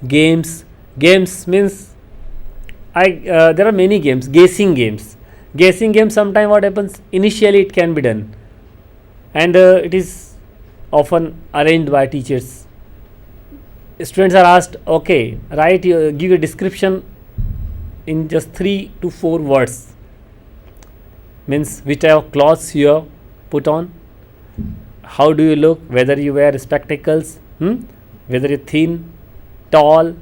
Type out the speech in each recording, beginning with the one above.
Games means there are many games. Guessing games, sometime what happens, initially it can be done, and it is often arranged by teachers. Students are asked, okay, give a description in just 3 to 4 words, means which type of clothes you have put on, how do you look, whether you wear spectacles, whether you're thin, tall,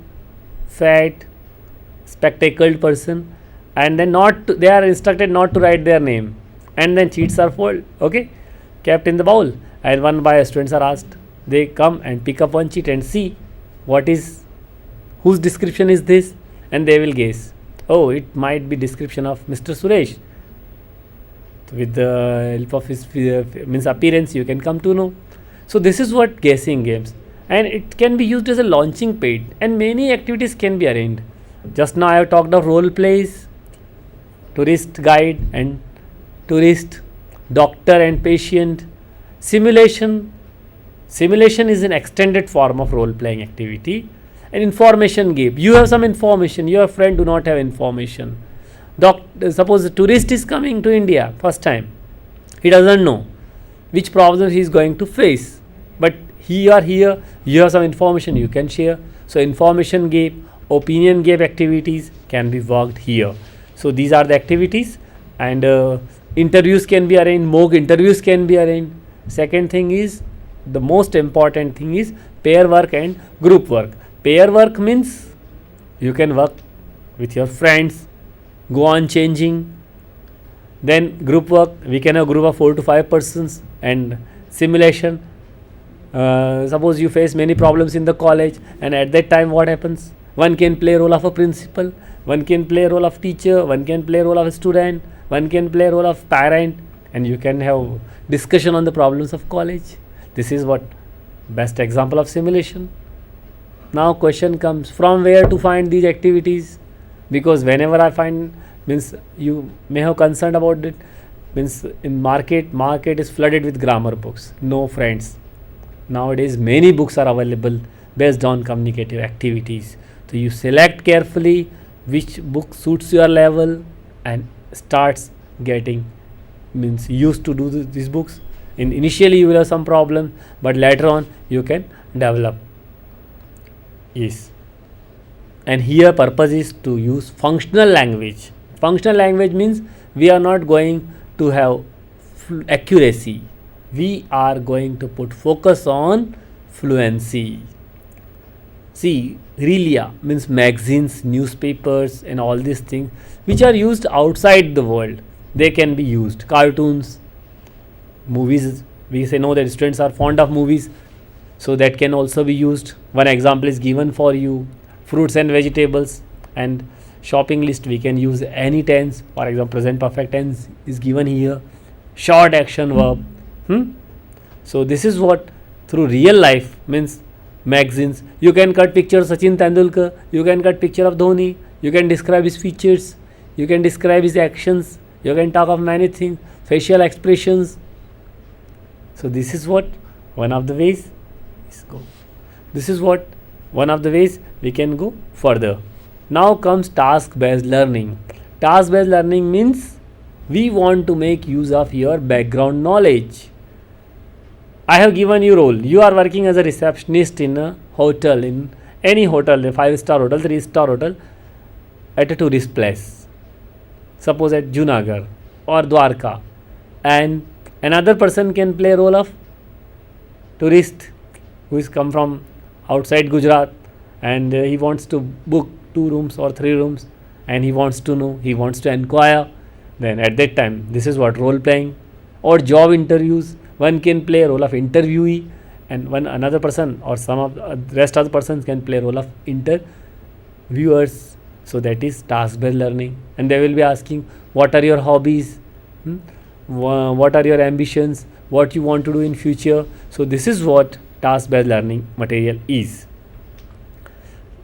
fat, spectacled person, and then they are instructed not to write their name, and then sheets are folded, okay, kept in the bowl, and one by students are asked, they come and pick up one sheet and see whose description is this, and they will guess, oh, it might be description of Mr. Suresh. With the help of his means appearance, you can come to know. So this is what guessing games, and it can be used as a launching pad, and many activities can be arranged. Just now I have talked of role plays, tourist guide and tourist, doctor and patient. Simulation is an extended form of role playing activity. An information game, you have some information, your friend do not have information. Suppose a tourist is coming to India first time, he doesn't know which problem he is going to face, but he or here you have some information you can share. So information game, opinion game activities can be worked here. So these are the activities, and interviews can be arranged, mock interviews can be arranged. Second thing is, the most important thing is pair work and group work. Pair work means you can work with your friends, go on changing. Then group work, we can have a group of 4 to 5 persons. And simulation, suppose you face many problems in the college, and at that time what happens, one can play role of a principal, one can play role of teacher, one can play role of a student, one can play role of parent, and you can have discussion on the problems of college. This is what best example of simulation. Now question comes, from where to find these activities? Because whenever I find, means you may have concerned about it, means in market is flooded with grammar books. No friends, nowadays many books are available based on communicative activities. So you select carefully which book suits your level and starts getting, means used to do these books. Initially you will have some problem, but later on you can develop. Yes. And here purpose is to use functional language. Functional language means we are not going to have accuracy, we are going to put focus on fluency. See, Relia means magazines, newspapers and all these things which are used outside the world, they can be used. Cartoons, movies, we say know that students are fond of movies, so that can also be used. One example is given for you, fruits and vegetables, and shopping list we can use any tense. For example, present perfect tense is given here, short action verb. So this is what, through real life, means magazines, you can cut picture of Sachin Tendulkar, you can cut picture of Dhoni, you can describe his features, you can describe his actions, you can talk of many things, facial expressions. So this is what one of the ways we can go further. Now comes task based learning. Task based learning means we want to make use of your background knowledge. I have given you role, you are working as a receptionist in a hotel, in any hotel, a 5-star hotel, 3-star hotel, at a tourist place, suppose at Junagadh or Dwarka, and another person can play role of tourist who is come from outside Gujarat, and he wants to book 2 rooms or 3 rooms, and he wants to know, he wants to inquire. Then at that time, this is what role playing. Or job interviews, one can play a role of interviewee, and another person or some of the rest of the persons can play a role of interviewers. So that is task based learning, and they will be asking, what are your hobbies, what are your ambitions, what you want to do in future. So this is what task based learning material is.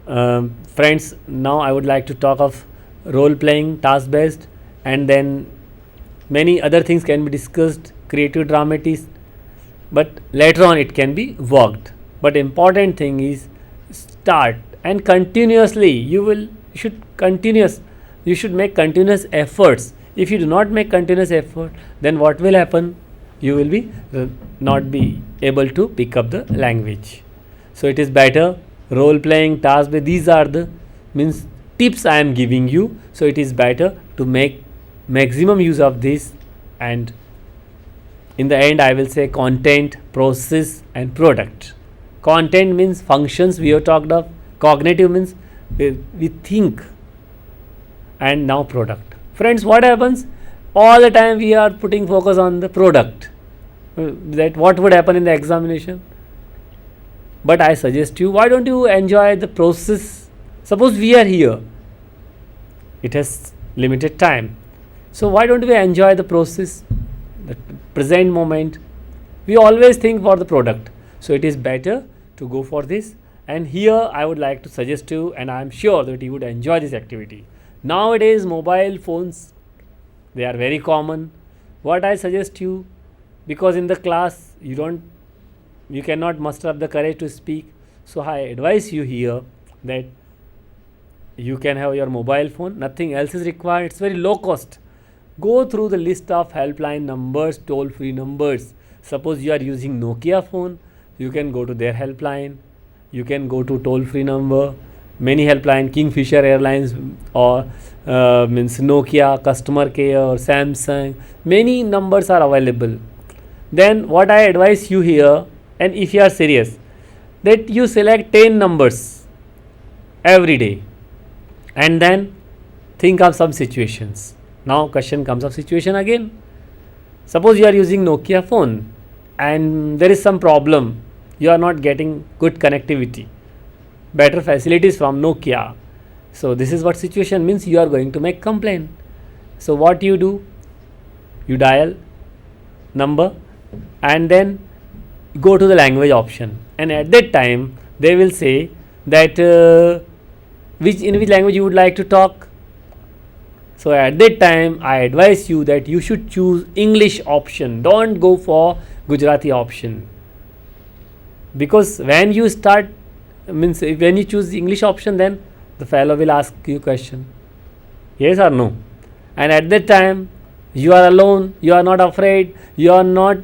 Friends, now I would like to talk of role playing, task based, and then many other things can be discussed, creative dramatist, but later on it can be worked. But important thing is start and continuously you should make continuous efforts. If you do not make continuous effort, then what will happen? You will be not be able to pick up the language. So it is better role playing, task based, these are the means tips I am giving you. So it is better to make maximum use of this, and in the end I will say content, process and product. Content means functions we have talked of, cognitive means we think, and now product. Friends, what happens? All the time we are putting focus on the product, that what would happen in the examination. But I suggest you, why don't you enjoy the process? Suppose we are here, it has limited time, so why don't we enjoy the process, the present moment? We always think for the product, so it is better to go for this. And here I would like to suggest you, and I am sure that you would enjoy this activity. Nowadays mobile phones, they are very common. What I suggest you, because in the class you cannot muster up the courage to speak, so I advise you here that you can have your mobile phone, nothing else is required, it's very low cost. Go through the list of helpline numbers, toll free numbers. Suppose you are using Nokia phone, you can go to their helpline, you can go to toll free number, many helpline, Kingfisher Airlines or means Nokia customer care or Samsung, many numbers are available. Then what I advise you here, and if you are serious, that you select 10 numbers every day and then think of some situations. Now question comes of situation again. Suppose you are using Nokia phone and there is some problem, you are not getting good connectivity, better facilities from Nokia. So this is what situation means, you are going to make complaint. So what you do? You dial number and then go to the language option, and at that time they will say that in which language you would like to talk. So at that time I advise you that you should choose English option, don't go for Gujarati option, because when you start means when you choose the English option, then the fellow will ask you question, yes or no, and at that time you are alone, you are not afraid, you are not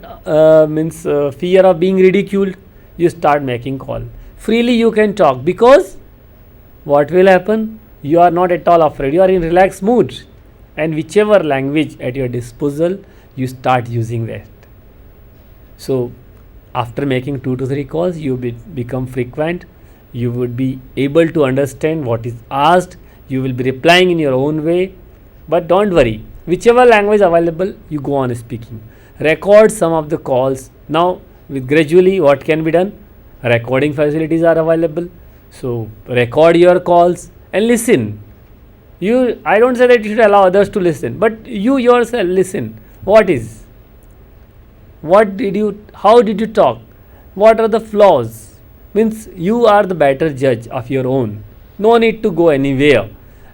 fear of being ridiculed, you start making call freely, you can talk, because what will happen, you are not at all afraid, you are in relaxed mood, and whichever language at your disposal you start using that. So after making 2 to 3 calls, you become frequent, you would be able to understand what is asked, you will be replying in your own way. But don't worry, whichever language available, you go on speaking, record some of the calls. Now with gradually what can be done, recording facilities are available, so record your calls and listen. I don't say that you should allow others to listen, but you yourself listen. How did you talk, what are the flaws, means you are the better judge of your own, no need to go anywhere,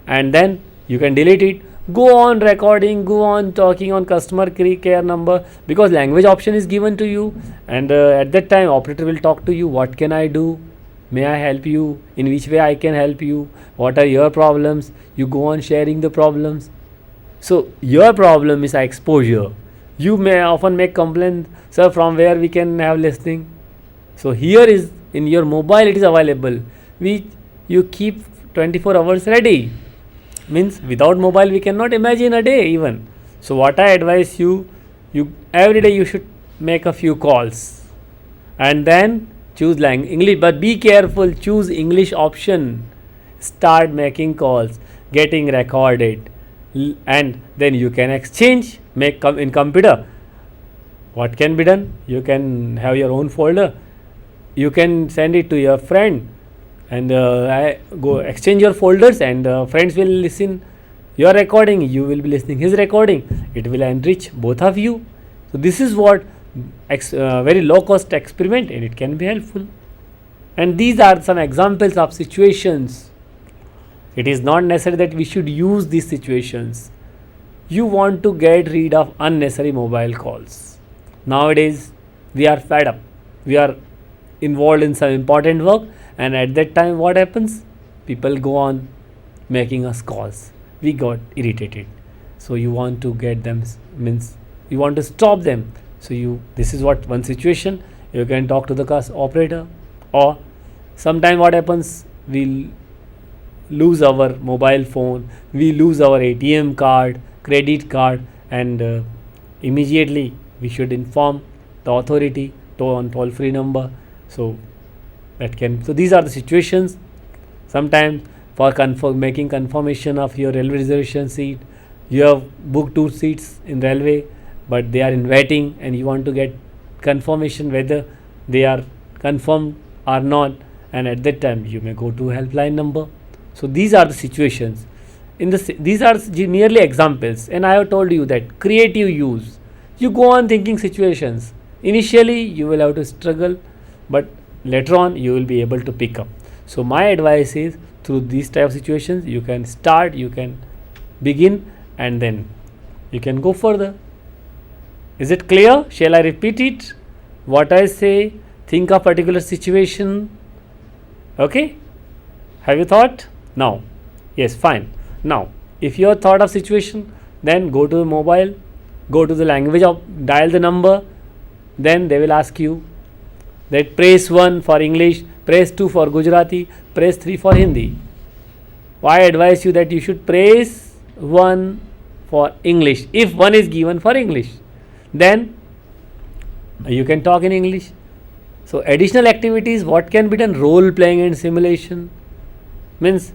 and then you can delete it, go on recording, go on talking on customer care number, because language option is given to you, and at that time operator will talk to you, what can I do, may I help you, in which way I can help you, what are your problems, you go on sharing the problems. So your problem is exposure, you may often make complaint, sir, from where we can have listening. So here is in your mobile, it is available, which you keep 24 hours ready, means without mobile we cannot imagine a day even. So what I advise you every day you should make a few calls and then choose English, but be careful, choose English option, start making calls, getting recorded, and then you can exchange, in computer. What can be done? You can have your own folder, you can send it to your friend, and go exchange your folders, and friends will listen your recording, you will be listening his recording, it will enrich both of you. So this is what very low cost experiment, and it can be helpful. And these are some examples of situations. It is not necessary that we should use these situations. You want to get rid of unnecessary mobile calls. Nowadays we are fed up, we are involved in some important work, and at that time what happens, people go on making us calls. We got irritated. So you want to get them, means you want to stop them. So this is what one situation. You can talk to the operator, or sometime what happens, we'll lose our mobile phone, we lose our ATM card, credit card, and immediately we should inform the authority on toll free number. So these are the situations. Sometimes for making confirmation of your railway reservation seat, you have booked 2 seats in railway, but they are in waiting, and you want to get confirmation whether they are confirmed or not, and at that time you may go to helpline number. So these are the situations. These are merely examples, and I have told you that creative use. You go on thinking situations. Initially you will have to struggle, but later on you will be able to pick up. So my advice is, through these type of situations you can start, you can begin, and then you can go further. Is it clear? Shall I repeat it? What I say, think of particular situation. Okay? Have you thought? Now. Yes, fine. Now, if you have thought of situation, then go to the mobile, go to the language dial the number, then they will ask you that press 1 for English, press 2 for Gujarati, press 3 for Hindi. I advise you that you should press 1 for English. If 1 is given for English, then you can talk in English. So additional activities, what can be done? Role playing and simulation. Means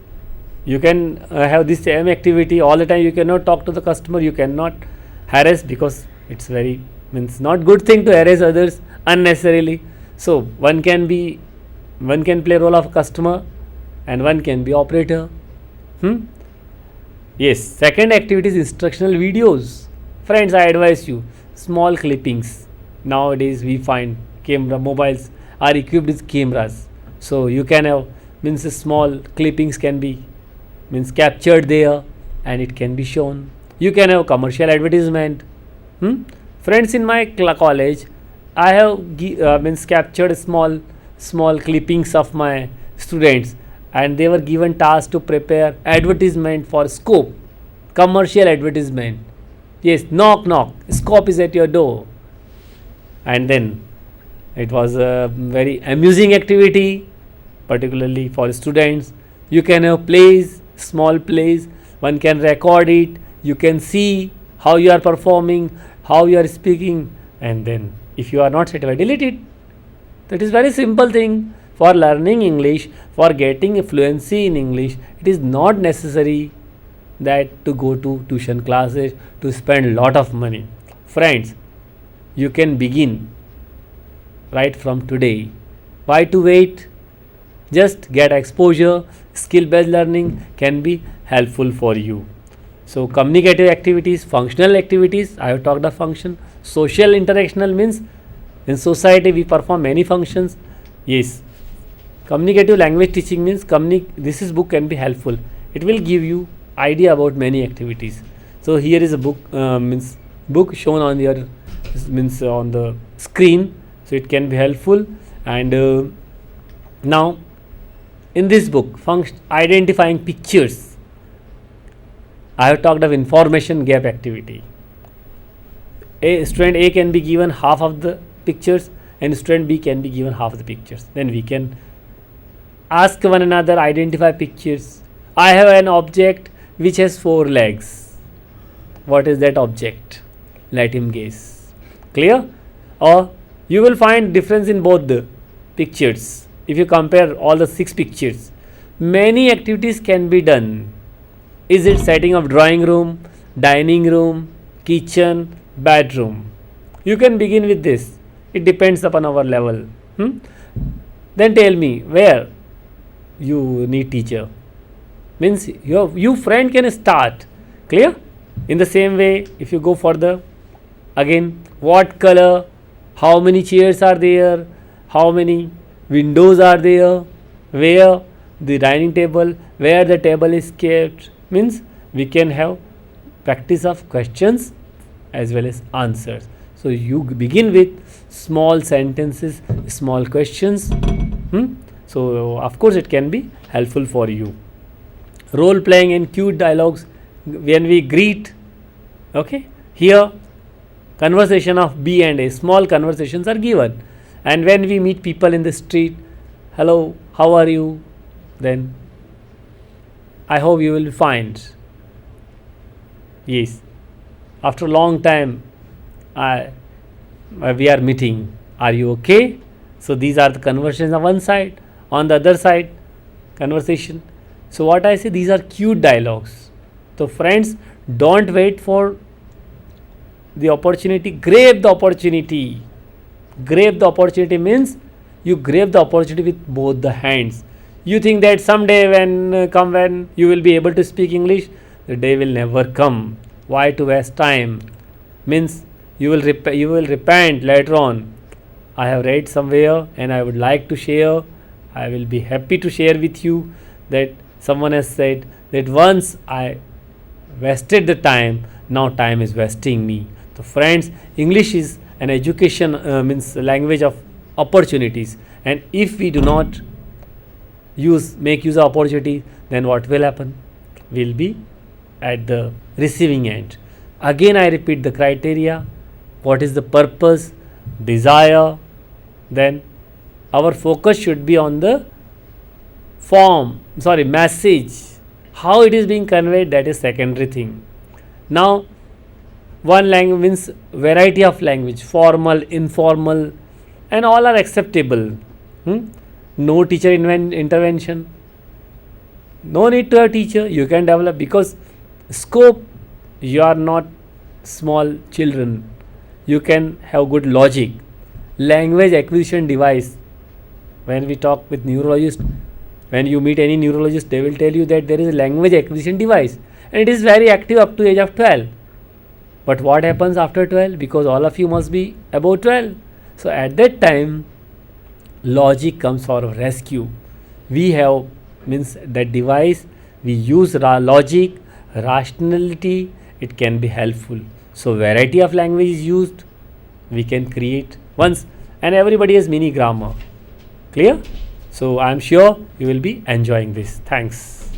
you can have this same activity all the time. You cannot talk to the customer, you cannot harass, because it's very not good thing to harass others unnecessarily. So one can play role of customer, and one can be operator. Yes, second activity is instructional videos. Friends, I advise you, small clippings. Nowadays we find mobiles are equipped with cameras, so you can have small clippings can be captured there, and it can be shown. You can have commercial advertisement. Friends, in my college I have captured small clippings of my students, and they were given task to prepare advertisement for Scope, commercial advertisement. Yes, knock knock, Scope is at your door. And then it was a very amusing activity, particularly for students. You can have plays, small plays, one can record it, you can see how you are performing, how you are speaking, and then if you are not satisfied, delete it. That is very simple thing. For learning English, for getting fluency in English, it is not necessary that to go to tuition classes, to spend lot of money. Friends, you can begin right from today. Why to wait? Just get exposure. Skill based learning can be helpful for you. So communicative activities, functional activities, I have talked of function. Social interactional means in society we perform many functions. Yes, communicative language teaching means this book can be helpful. It will give you idea about many activities. So here is a book, book shown on your on the screen. So it can be helpful. And now in this book, identifying pictures, I have talked of information gap activity. Student A can be given half of the pictures, and student B can be given half of the pictures. Then we can ask one another, identify pictures. I have an object which has 4 legs. What is that object? Let him guess. Clear? Or you will find difference in both the pictures. If you compare all the 6 pictures, many activities can be done. Is it setting of drawing room, dining room, kitchen, bedroom? You can begin with this. It depends upon our level. Then tell me where you need teacher. Means you friend can start. Clear? In the same way, if you go further, again, what color, how many chairs are there, how many windows are there, where the dining table, where the table is kept. Means we can have practice of questions as well as answers. So you begin with small sentences, small questions. So of course it can be helpful for you. Role playing and cute dialogues when we greet. Okay, here conversation of B and A, small conversations are given. And when we meet people in the street, hello, how are you? Then I hope you will find. Yes, after a long time, we are meeting. Are you okay? So these are the conversations on one side. On the other side, conversation. So what I say, these are cute dialogues. So friends, don't wait for the opportunity. Grab the opportunity. Grab the opportunity means you grab the opportunity with both the hands. You think that someday when you will be able to speak English, the day will never come. Why to waste time? Means you will repent later on. I have read somewhere and I would like to share. I will be happy to share with you that someone has said that once I wasted the time, now time is wasting me. So friends, English is an education, means language of opportunities, and if we do not make use of opportunity, then what will happen? We'll be at the receiving end. Again I repeat the criteria. What is the purpose, desire? Then our focus should be on the message. How it is being conveyed, that is secondary thing. Now one language means variety of language, formal, informal, and all are acceptable. No teacher intervention. No need to have teacher. You can develop, because scope, you are not small children. You can have good logic. Language acquisition device. When we talk with neurologist, when you meet any neurologist, they will tell you that there is a language acquisition device and it is very active up to age of 12. But what happens after 12? Because all of you must be above 12. So at that time, logic comes for rescue. We have, means that device, we use logic, rationality, it can be helpful. So variety of language is used, we can create once, and everybody has mini grammar. Clear? So I am sure you will be enjoying this. Thanks.